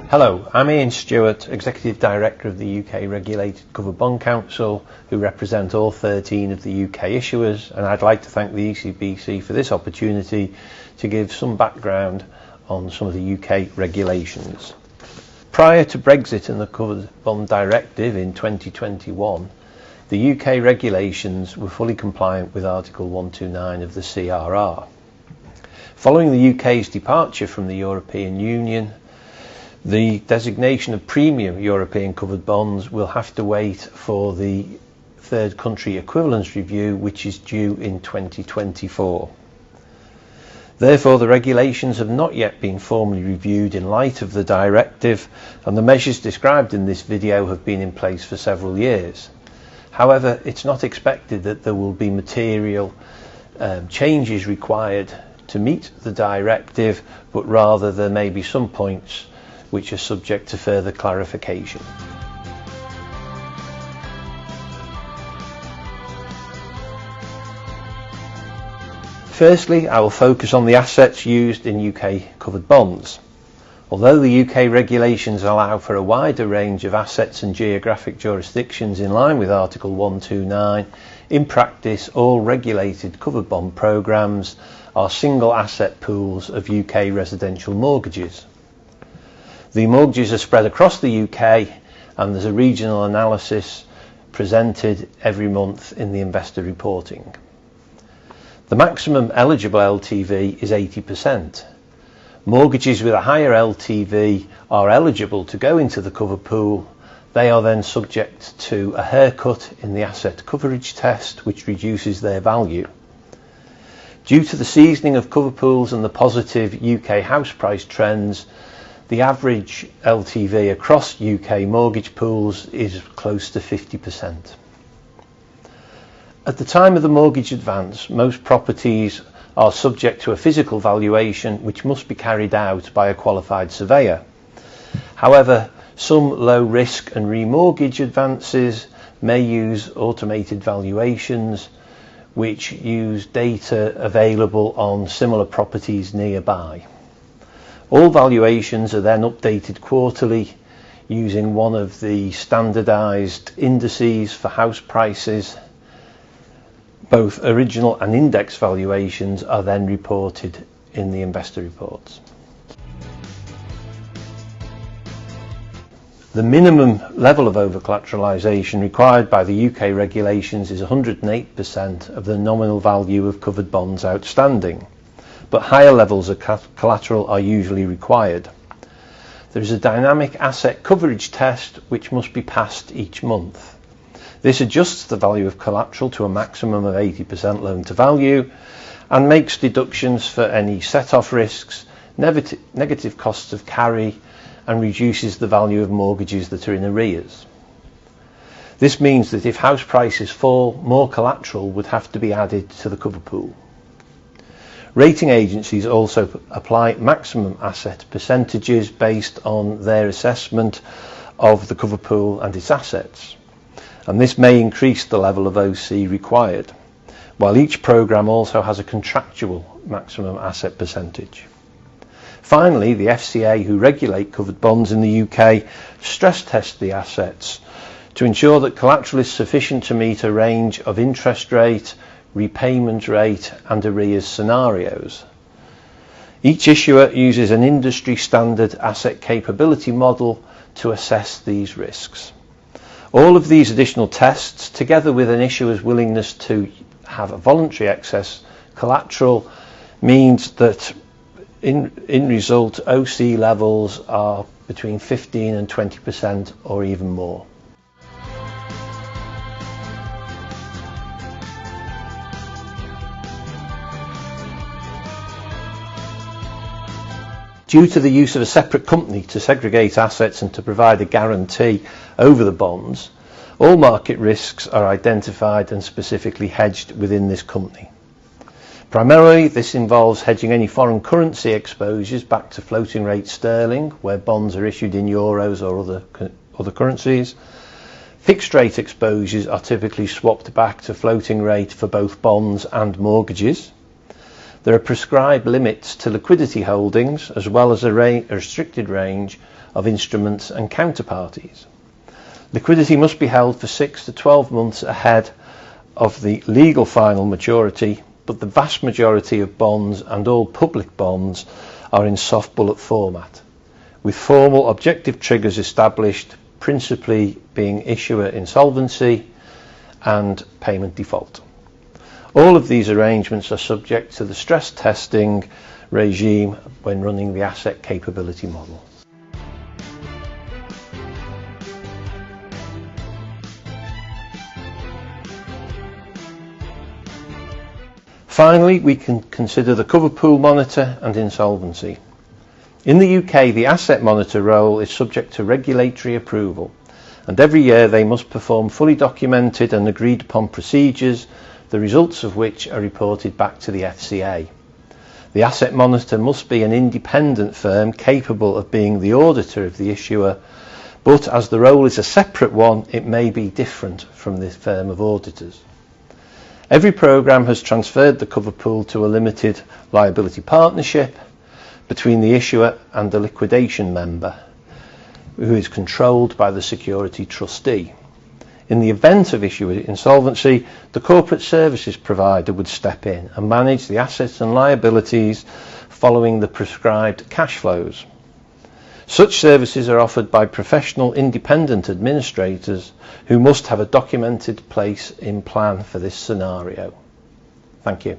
Hello, I'm Ian Stewart, Executive Director of the UK Regulated Covered Bond Council, who represent all 13 of the UK issuers, and I'd like to thank the ECBC for this opportunity to give some background on some of the UK regulations. Prior to Brexit and the Covered Bond Directive in 2021, the UK regulations were fully compliant with Article 129 of the CRR. Following the UK's departure from the European Union, the designation of premium European covered bonds will have to wait for the third country equivalence review, which is due in 2024. Therefore, the regulations have not yet been formally reviewed in light of the directive, and the measures described in this video have been in place for several years. However, it's not expected that there will be material changes required to meet the directive, but rather there may be some points which are subject to further clarification. Firstly, I will focus on the assets used in UK covered bonds. Although the UK regulations allow for a wider range of assets and geographic jurisdictions in line with Article 129, in practice all regulated covered bond programmes are single asset pools of UK residential mortgages. The mortgages are spread across the UK, and there's a regional analysis presented every month in the investor reporting. The maximum eligible LTV is 80%. Mortgages with a higher LTV are eligible to go into the cover pool. They are then subject to a haircut in the asset coverage test, which reduces their value. Due to the seasoning of cover pools and the positive UK house price trends, the average LTV across UK mortgage pools is close to 50%. At the time of the mortgage advance, most properties are subject to a physical valuation which must be carried out by a qualified surveyor. However, some low risk and remortgage advances may use automated valuations which use data available on similar properties nearby. All valuations are then updated quarterly using one of the standardised indices for house prices. Both original and index valuations are then reported in the investor reports. The minimum level of over-collateralisation required by the UK regulations is 108% of the nominal value of covered bonds outstanding, but higher levels of collateral are usually required. There is a dynamic asset coverage test which must be passed each month. This adjusts the value of collateral to a maximum of 80% loan to value and makes deductions for any set-off risks, negative costs of carry, and reduces the value of mortgages that are in arrears. This means that if house prices fall, more collateral would have to be added to the cover pool. Rating agencies also apply maximum asset percentages based on their assessment of the cover pool and its assets, and this may increase the level of OC required, while each programme also has a contractual maximum asset percentage. Finally, the FCA, who regulate covered bonds in the UK, stress test the assets to ensure that collateral is sufficient to meet a range of interest rate, repayment rate and arrears scenarios. Each issuer uses an industry standard asset capability model to assess these risks. All of these additional tests, together with an issuer's willingness to have a voluntary excess collateral, means that in result OC levels are between 15 and 20% or even more. Due to the use of a separate company to segregate assets and to provide a guarantee over the bonds, all market risks are identified and specifically hedged within this company. Primarily, this involves hedging any foreign currency exposures back to floating rate sterling, where bonds are issued in euros or other currencies. Fixed rate exposures are typically swapped back to floating rate for both bonds and mortgages. There are prescribed limits to liquidity holdings as well as a restricted range of instruments and counterparties. Liquidity must be held for 6 to 12 months ahead of the legal final maturity, but the vast majority of bonds and all public bonds are in soft bullet format, with formal objective triggers established, principally being issuer insolvency and payment default. All of these arrangements are subject to the stress testing regime when running the asset capability model. Finally, we can consider the cover pool monitor and insolvency. In the UK, the asset monitor role is subject to regulatory approval, and every year they must perform fully documented and agreed upon procedures, the results of which are reported back to the FCA. The asset monitor must be an independent firm capable of being the auditor of the issuer, but as the role is a separate one, it may be different from the firm of auditors. Every programme has transferred the cover pool to a limited liability partnership between the issuer and the liquidation member, who is controlled by the security trustee. In the event of issuer insolvency, the corporate services provider would step in and manage the assets and liabilities following the prescribed cash flows. Such services are offered by professional independent administrators who must have a documented place in plan for this scenario. Thank you.